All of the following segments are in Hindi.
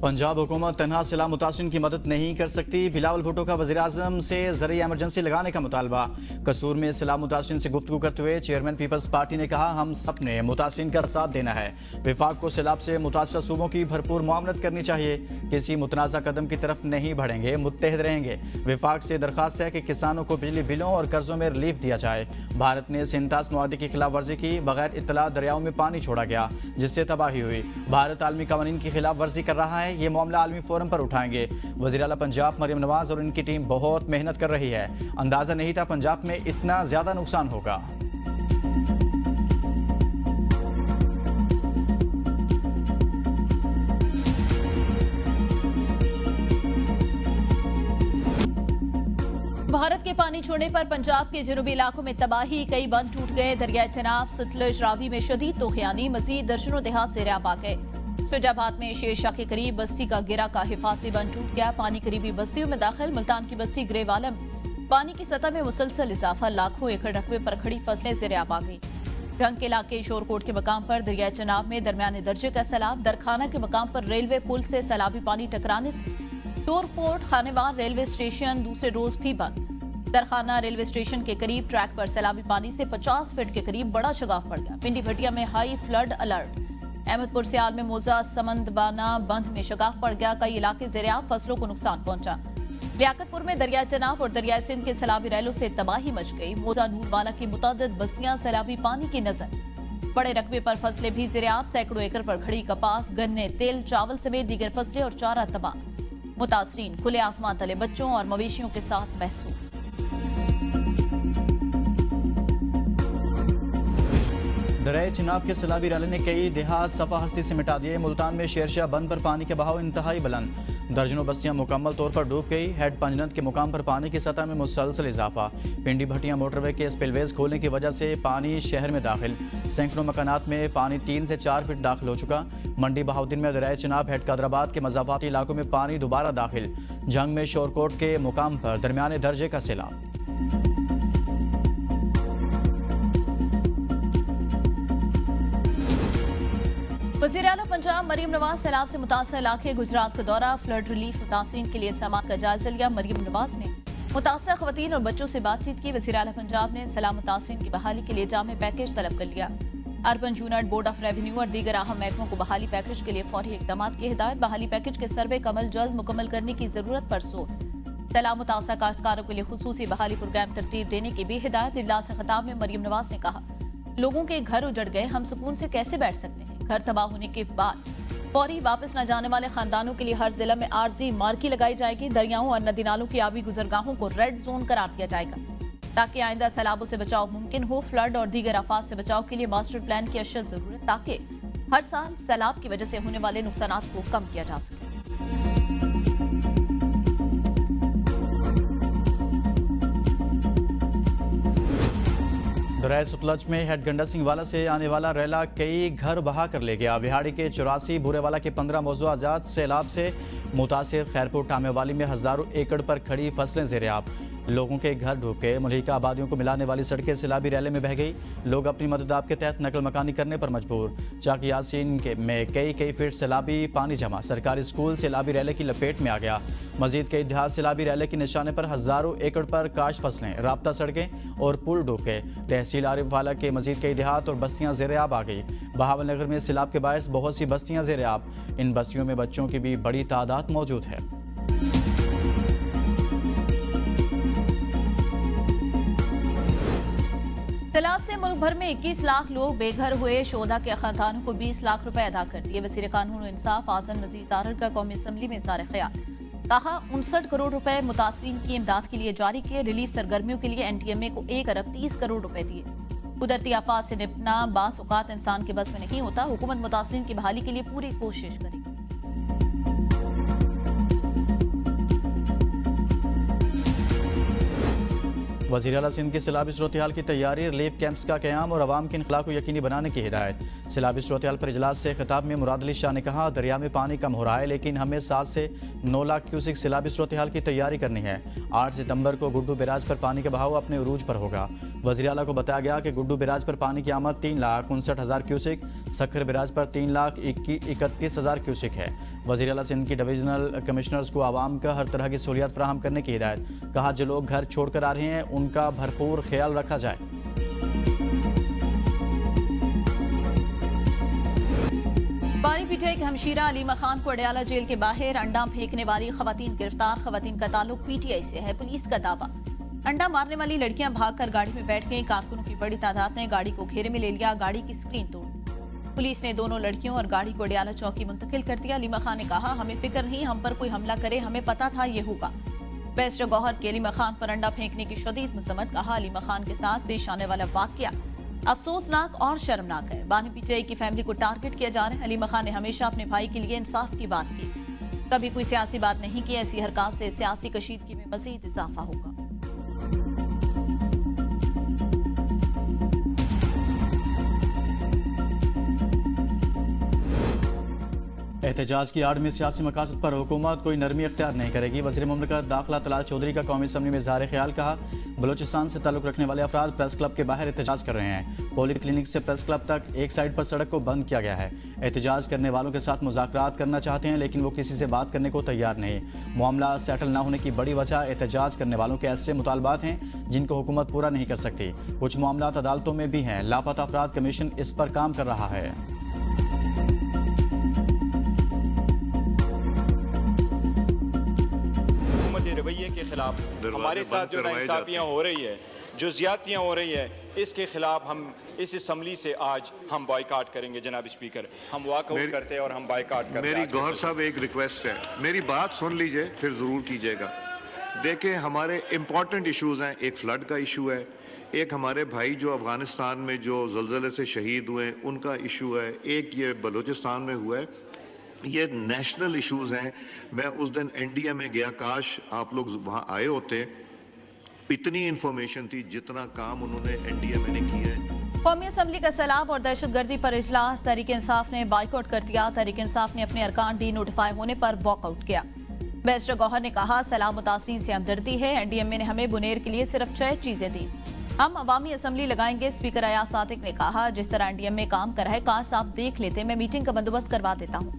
पंजाब हुकूमत तन्हा सैलाब मुतासिरीन की मदद नहीं कर सकती। बिलावल भुट्टो का वज़ीर-ए-आज़म से ज़रूरी एमरजेंसी लगाने का मुतालबा। कसूर में सैलाब मुतासिरीन से गुफ्तगू करते हुए चेयरमैन पीपल्स पार्टी ने कहा, हम सब ने मुतासिरीन का साथ देना है। विफाक को सैलाब से मुतासर सूबों की भरपूर मुआवनत करनी चाहिए। किसी मुतनाज़ा कदम की तरफ नहीं बढ़ेंगे, मुत्तहद रहेंगे। विफाक से दरख्वास्त है कि किसानों को बिजली बिलों और कर्जों में रिलीफ दिया जाए। भारत ने सिंतास मुआहदे की खिलाफ वर्जी की, बगैर इत्तला दरियाओं में पानी छोड़ा गया जिससे तबाही हुई। भारत आलमी कानून की खिलाफ वर्जी कर रहा है, ये मामला आलमी फोरम पर उठाएंगे। वज़ीर आला पंजाब मरियम नवाज और उनकी टीम बहुत मेहनत कर रही है। अंदाजा नहीं था पंजाब में इतना ज्यादा नुकसान होगा। भारत के पानी छोड़ने पर पंजाब के जनूबी इलाकों में तबाही, कई बंद टूट गए। दरिया चनाब, सतलुज, रावी में शदीद तूफ़ानी, मजीद दर्जनों देहात ज़ेर-ए-आब आ गए। शुजाबाद में शेरशाह के करीब बस्ती का गिरा का हिफाजती बंद टूट गया। पानी करीबी बस्तियों में दाखिल। मुल्तान की बस्ती ग्रेवालम पानी की सतह में मुसलसल इजाफा, लाखों एकड़ रकबे पर खड़ी फसलें ज़ेर-ए-आब आ गई। ढंग के इलाके शोरकोट के मकाम पर दरिया चनाब में दरमियाने दर्जे का सैलाब। दरखाना के मकाम पर रेलवे पुल से सैलाबी पानी टकराने से शोरकोट खानेवान रेलवे स्टेशन दूसरे रोज भी बंद। दरखाना रेलवे स्टेशन के करीब ट्रैक पर सैलाबी पानी से 50 फीट के करीब बड़ा शगाफ पड़ गया। पिंडी भटिया में हाई फ्लड अलर्ट। अहमदपुर सियाल में मोजा समंदबाना बंद में शगाफ पड़ गया। कई इलाके ज़ेर-ए-आब, फसलों को नुकसान पहुंचा। लियाकतपुर में दरिया चनाब और दरिया सिंध के सैलाबी रैलों से तबाही मच गई। मोजा नूरवाला की मुतअद्दिद बस्तियां सैलाबी पानी की नजर। बड़े रकबे पर फसलें भी ज़ेर-ए-आब। सैकड़ों एकड़ पर खड़ी कपास, गन्ने, तेल, चावल समेत दीगर फसलें और चारा तबाह। मुतासरीन खुले आसमान तले बच्चों और मवेशियों के साथ महसूस। दरिया चिनाब के सैलाबी रैले ने कई देहात सफा हस्ती से मिटा दिए। मुल्तान में शेरशाह बंद पर पानी के बहाव इंतहाई बुलंद, दर्जनों बस्तियां मुकम्मल तौर पर डूब गई। हेड पंजनत के मुकाम पर पानी की सतह में मुसलसल इजाफा। पिंडी भटिया मोटरवे के स्पिलवेज खोलने की वजह से पानी शहर में दाखिल। सैकड़ों मकानात में पानी 3 से 4 फीट दाखिल हो चुका। मंडी बहाउद्दीन में दरिया चिनाब हेड कादराबाद के मज़ाफाती इलाकों में पानी दोबारा दाखिल। जंग में शोरकोट के मुकाम पर दरमियाने दर्जे का सैलाब। वज़ीर आला पंजाब मरियम नवाज सैलाब से मुतासर इलाके गुजरात का दौरा। फ्लड रिलीफ मुतासरीन के लिए इंतजाम का जायजा लिया। मरियम नवाज ने मुतासर खवातीन और बच्चों से बातचीत की। वज़ीर आला पंजाब ने सैलाब मुतासरीन की बहाली के लिए जामे पैकेज तलब कर लिया। Urban unit, board of revenue और दीगर अहम महकमों को बहाली पैकेज के लिए फौरी इकदाम की हिदायत। बहाली पैकेज के सर्वे का अमल जल्द मुकम्मल करने की जरूरत पर जोर। सैलाब मुतासर काश्तकारों के लिए खुसूसी बहाली प्रोग्राम तरतीब देने की भी हिदायत। इजलास खिताब में मरियम नवाज ने कहा, लोगों के घर उजड़ गए, हम सुकून से कैसे बैठ सकते हैं। घर तबाह होने के बाद फौरी वापस न जाने वाले खानदानों के लिए हर जिला में आर्जी मार्की लगाई जाएगी। दरियाओं और नदी नालों की आबी गुजरगाहों को रेड जोन करार दिया जाएगा ताकि आइंदा सैलाबों से बचाव मुमकिन हो। फ्लड और दीगर आफात से बचाव के लिए मास्टर प्लान की अशद जरूरत ताकि हर साल सैलाब की वजह से होने वाले नुकसान को कम किया जा सके। दरिया सतलज में हेड गंडा सिंह वाला से आने वाला रैला कई घर बहा कर ले गया। विहाड़ी के 84, बुरेवाला के 15 मौजूदा आजाद सैलाब से मुतासिर। खैरपुर टामेवाली में हजारों एकड़ पर खड़ी फसलें ज़ेर-ए-आब। लोगों के घर डूब गए। मुल्हिका आबादियों को मिलाने वाली सड़कें सैलाबी रैले में बह गई। लोग अपनी मददाब के तहत नकल मकानी करने पर मजबूर। चाकी यासीन में कई फीट सैलाबी पानी जमा। सरकारी स्कूल सैलाबी रैले की लपेट में आ गया। मजीद कई देहात सैलाबी रैले के निशाने पर हजारों एकड़ पर काश फसलें, राब्ता सड़कें और पुल डूब गए। तहसील आरिफ वाला के मजीद कई देहात और बस्तियां ज़ेर-ए-आब आ गई। बहावल नगर में सैलाब के बायस बहुत सी बस्तियां ज़ेर-ए-आब। इन बस्तियों में बच्चों की भी बड़ी तादाद मौजूद है। सैलाब से मुल्क भर में 21 लाख लोग बेघर हुए। शोधा के खानदानों को 20 लाख रुपए अदा कर दिए। वज़ीर कानून और इंसाफ आज़म नज़ीर तारड़ का कौमी असम्बली में इज़हार ख्याल। कहा, 59 करोड़ रुपए मुतासरीन की इमदाद के लिए जारी किए। रिलीफ सरगर्मियों के लिए NTMA को 1 अरब 30 करोड़ रुपए दिए। कुदरती आफात से निपटना बास औकात इंसान के बस में नहीं होता। हुकूमत मुतासरीन की बहाली के लिए पूरी कोशिश करेगी। वज़ीर आला सिंध की सैलाबी सूरत हाल की तैयारी, रिलीफ कैंप्स का क़याम और अवाम की इनखला को यकीनी बनाने की हिदायत। सैलाबी सूरत हाल पर इजलास से खिताब में मुराद अली शाह ने कहा, दरिया में पानी कम हो रहा है लेकिन हमें 7 से 9 लाख क्यूसिक सैलाबी सूरत हाल की तैयारी करनी है। 8 सितंबर को गुड्डू बैराज पर पानी का बहाव अपने उरूज पर होगा। वज़ीर आला को बताया गया कि गुड्डू बैराज पर पानी की आमद 3,59,000 क्यूसिक, सक्खर बैराज पर 3,31,000 क्यूसिक है। वज़ीर आला सिंध की डिवीजनल कमिश्नर्स को आवाम का हर तरह की सहूलियत फराहम करने की हिदायत। कहा, जो लोग घर छोड़कर आ रहे हैं उनका भरपूर ख्याल रखा जाए। बारी पीटे के हमशीरा अलीमा खान को अडयाला जेल के बाहर अंडा फेंकने वाली खवातीन गिरफ्तार। खवातीन का ताल्लुक पीटीआई से है। पुलिस का दावा, अंडा मारने वाली लड़कियां भागकर गाड़ी में बैठ गईं। कारकुनों की बड़ी तादाद ने गाड़ी को घेरे में ले लिया, गाड़ी की स्क्रीन तोड़। पुलिस ने दोनों लड़कियों और गाड़ी को अडयाला चौकी मुंतकिल कर दिया। अलीमा खान ने कहा, हमें फिक्र नहीं, हम पर कोई हमला करे, हमें पता था ये होगा। बैरिस्टर गौहर के अलीमा खान पर अंडा फेंकने की शदीद मजम्मत। कहा, अलीमा खान के साथ पेश आने वाला वाकया अफसोसनाक और शर्मनाक है। बानी पीटीआई की फैमिली को टारगेट किया जा रहा है। अलीमा खान ने हमेशा अपने भाई के लिए इंसाफ की बात की, कभी कोई सियासी बात नहीं की। ऐसी हरकत से सियासी कशीदगी में मजीद इजाफा होगा। एहतजाज की आड़ में सियासी मकासद पर हुकूमत कोई नरमी अख्तियार नहीं करेगी। वज़ीर मुमलिकत दाखिला तलाल चौधरी का कौमी असम्बली में इज़हार ख्याल। कहा, बलोचिस्तान से ताल्लुक़ रखने वाले अफराद प्रेस क्लब के बाहर एहतजाज कर रहे हैं। पोलिंग क्लिनिक से प्रेस क्लब तक एक साइड पर सड़क को बंद किया गया है। एहतजाज करने वालों के साथ मुज़ाकरात करना चाहते हैं लेकिन वो किसी से बात करने को तैयार नहीं। मामला सेटल न होने की बड़ी वजह एहतजाज करने वालों के ऐसे मुतालबात हैं जिनको हुकूमत पूरा नहीं कर सकती। कुछ मामला अदालतों में भी हैं। लापता अफराद कमीशन इस पर काम कर रहा है। रवैये के खिलाफ हमारे साथ जो नाइंसाफियाँ हो रही है, जो ज्यादतियाँ हो रही है, इसके खिलाफ हम इस असम्बली से आज हम बॉयकॉट करेंगे। जनाब स्पीकर, हम वॉकआउट करते हैं और हम बॉयकॉट करते हैं। मेरी गौहर साहब एक रिक्वेस्ट है, मेरी बात सुन लीजिए फिर ज़रूर कीजिएगा। देखें, हमारे इम्पॉर्टेंट इशूज़ हैं। एक फ्लड का इशू है, एक हमारे भाई जो अफगानिस्तान में जो ज़लज़ले से शहीद हुए उनका इशू है, एक ये बलूचिस्तान में हुआ है। ये नेशनल इश्यूज हैं। मैं उस दिन एनडीए में गया, काश आप लोग वहाँ आए होते। इतनी इंफॉर्मेशन थी जितना काम उन्होंने एनडीए में नहीं किया है। कौमी असम्बली का सैलाब और दहशतगर्दी पर इजलास। तहरीक इंसाफ ने बाइकआउट कर दिया। तहरीक इंसाफ ने अपने अरकान डी नोटिफाई होने पर वॉकआउट किया। बैरिस्टर गौहर ने कहा, सैलाब मुतासिरीन से हमदर्दी है। एनडीएमए ने हमें बुनेर के लिए सिर्फ 6 चीजें दी। हम अवामी असम्बली लगाएंगे। स्पीकर अयाज सादिक ने कहा, जिस तरह एनडीएमए काम कर रहा है काश आप देख लेते, मैं मीटिंग का बंदोबस्त करवा देता हूँ।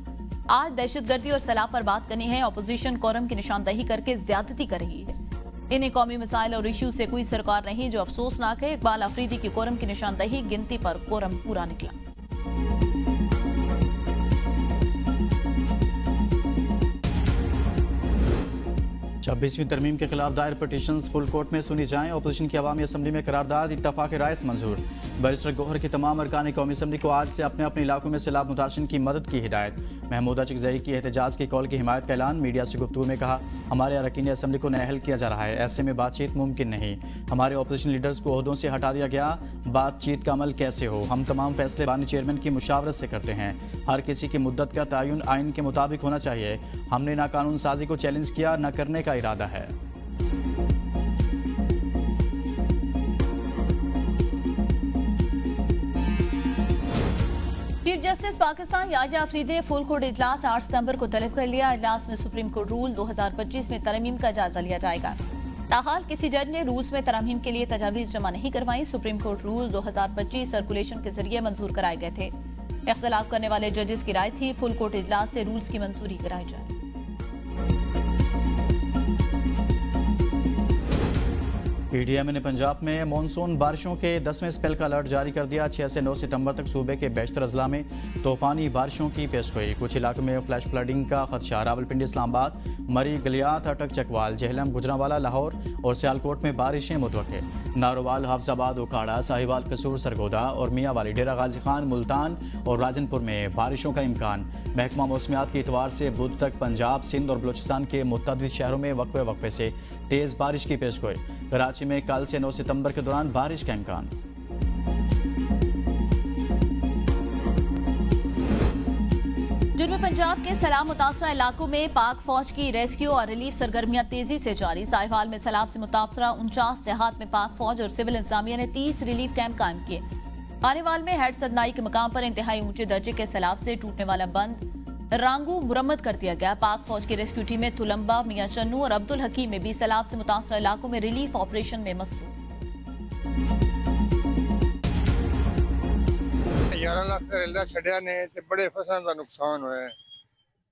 आज दहशतगर्दी और सैलाब पर बात करनी है। अपोजिशन कोरम की निशानदही करके ज्यादती कर रही है। इन्हें कौमी मसाइल और इशू से कोई सरकार नहीं, जो अफसोसनाक है। इकबाल अफरीदी की कोरम की निशानदही, गिनती पर कोरम पूरा निकला। 26वीं तरमीम के खिलाफ दायर पटिशंस फुल कोर्ट में सुनी जाएं। अपोजिशन की अवामी असम्बली में करारदाद इत्तफाक राय से मंजूर। बैरिस्टर गौहर की तमाम अरकान कौमी असम्बली को आज से अपने अपने इलाकों में सैलाब मुतासिरीन की मदद की हिदायत। महमूदा चिकजई की एहतजाज की कॉल की हिमायत का ऐलान। मीडिया से गुफ्तगू में कहा, हमारे अरकान असम्बली को नाअहल किया जा रहा है, ऐसे में बातचीत मुमकिन नहीं। हमारे अपोजिशन लीडर्स को ओहदों से हटा दिया गया, बातचीत का अमल कैसे हो? हम तमाम फैसले बानी चेयरमैन की मुशावरत से करते हैं। हर किसी की मुद्दत का तयन आइन के मुताबिक होना चाहिए। हमने ना कानून साजी को चैलेंज किया, न करने का इरादा है। चीफ जस्टिस पाकिस्तान याजा अफरीदी ने फुल कोर्ट इजलास 8 सितंबर को तलब कर लिया। इजलास में सुप्रीम कोर्ट रूल 2025 में तरमीम का जायजा लिया जाएगा। ताहाल किसी जज ने रूल्स में तरमीम के लिए तजावीज जमा नहीं करवाई। सुप्रीम कोर्ट रूल 2025 सर्कुलेशन के जरिए मंजूर कराए गए थे। इख्तलाफ करने वाले जजेस की राय थी फुल कोर्ट इजलास से रूल्स की मंजूरी कराई जाए। पीडीएम ने पंजाब में मानसून बारिशों के 10वें स्पेल का अलर्ट जारी कर दिया। 6 से 9 सितंबर तक सूबे के बेशतर अजला में तूफानी बारिशों की पेशगोई। कुछ इलाकों में फ्लैश फ्लडिंग का खदशा। रावलपिंडी, इस्लामाबाद, मरी, गलियात, अटक, चकवाल, जहलम, गुजरांवाला, लाहौर और सियालकोट में बारिशें मुतवक्के। नारोवाल, हाफजाबाद, उकाड़ा, साहिवाल, कसूर, सरगोदा और मियांवाली, डेरा गाजी खान, मुल्तान और राजनपुर में बारिशों का इम्कान। महकमा मौसमियात के इतवार से बुध तक पंजाब, सिंध और बलूचिस्तान के मुतअद्दिद शहरों में वक्फे वक्फे से तेज़ बारिश की पेशगोई। कराची में कल से 9 सितंबर के दौरान बारिश का इम्कान। जुनूबी पंजाब के सैलाब मुतासरा इलाकों में पाक फौज की रेस्क्यू और रिलीफ सरगर्मियां तेजी से जारी। साहिवाल में सैलाब से मुतासरा 49 देहात में पाक फौज और सिविल इंतजामिया ने 30 रिलीफ कैंप कायम किए। आनेवाल में हेड सदनाई के मकाम पर इंतहाई ऊंचे दर्जे के सैलाब से टूटने वाला बंद रांगू मुरम्मत कर दिया गया। पाक फौज की रेस्क्यू टीमें तुलंबा, मियां चन्नू और अब्दुल हकीम में भी सैलाब से मुतासरा इलाकों में रिलीफ ऑपरेशन में मसरूफ। 11 ਲੱਖ ਦਾ ਰੇਲਾ ਛੱਡਿਆ ਨੇ ਤੇ ਬੜੇ ਫਸਲਾਂ ਦਾ ਨੁਕਸਾਨ ਹੋਇਆ ਹੈ।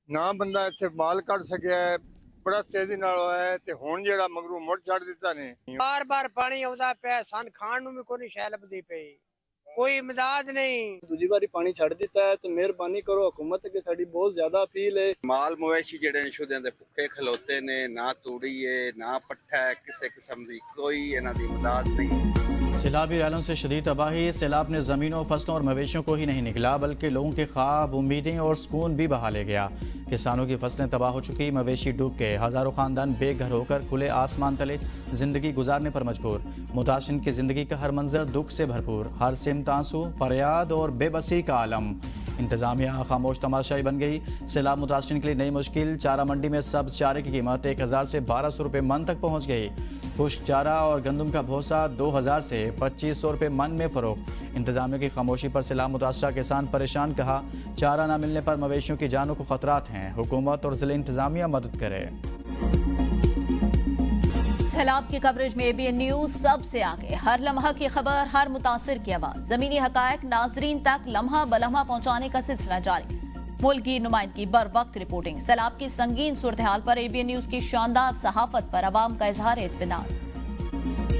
ਨਾ ਬੰਦਾ ਇੱਥੇ ਮਾਲ ਕੱਢ ਸਕਿਆ ਹੈ, ਬੜਾ ਤੇਜ਼ੀ ਨਾਲ ਹੋਇਆ ਹੈ ਤੇ ਹੁਣ ਜਿਹੜਾ ਮਗਰੂ ਮੁੜ ਛੱਡ ਦਿੱਤਾ ਨੇ। ਬਾਰ-ਬਾਰ ਪਾਣੀ ਆਉਂਦਾ ਪਿਆ, ਸਨ ਖਾਣ ਨੂੰ ਵੀ ਕੋਈ ਸ਼ੈ ਲੱਭਦੀ ਪਈ, ਕੋਈ ਇਮਦਾਦ ਨਹੀਂ। ਦੂਜੀ ਵਾਰੀ ਪਾਣੀ ਛੱਡ ਦਿੱਤਾ ਹੈ ਤੇ ਮਿਹਰਬਾਨੀ ਕਰੋ ਹਕੂਮਤ ਅੱਗੇ ਸਾਡੀ ਬਹੁਤ ਜ਼ਿਆਦਾ ਅਪੀਲ ਹੈ। ਮਾਲ ਮਵੇਸ਼ੀ ਜਿਹੜੇ ਨੇ ਸ਼ੁਦਿਆਂ ਦੇ ਭੁੱਖੇ ਖਲੋਤੇ ਨੇ, ਨਾ ਤੂੜੀ ਹੈ ਨਾ ਪੱਠਾ ਹੈ, ਕਿਸੇ किस्म ਦੀ ਕੋਈ ਇਹਨਾਂ ਦੀ ਇਮਦਾਦ ਨਹੀਂ। सैलाबी रैलों से शदीद तबाही। सैलाब ने ज़मीनों, फसलों और मवेशियों को ही नहीं निकला बल्कि लोगों के ख्वाब, उम्मीदें और सुकून भी बहा ले गया। किसानों की फसलें तबाह हो चुकी, मवेशी डूब गए, हज़ारों ख़ानदान बेघर होकर खुले आसमान तले ज़िंदगी गुजारने पर मजबूर। मुतासिन की ज़िंदगी का हर मंजर दुख से भरपूर, हर सिमत आंसू, फरियाद और बेबसी का आलम। इंतज़ामिया खामोश तमाशाई बन गई। सैलाब मुतासिन के लिए नई मुश्किल। चारा मंडी में सब्ज़ चारे की कीमत 1000 से 1200 रुपये मन तक पहुँच गई। खुश्क चारा और गंदम का भोसा 2000 से 2500 रुपये मन में फ़रोख्त। इंतज़ामिया की खामोशी पर सैलाब मुतासरा किसान परेशान। कहा चारा न मिलने पर मवेशियों की जानों को खतरात हैं, हुकूमत और ज़िला इंतज़ामिया मदद करे। सैलाब की कवरेज में ABN न्यूज सबसे आगे, हर लम्हा की खबर, हर मुतासिर की आवाज, जमीनी हकायक नाजरीन तक लम्हा बलम्हा पहुंचाने का सिलसिला जारी। मुल्क की नुमाइंदगी, बर वक्त रिपोर्टिंग। सैलाब की संगीन सूरत हाल पर ABN न्यूज की शानदार सहाफत पर अवाम का इजहार इत्मीनान।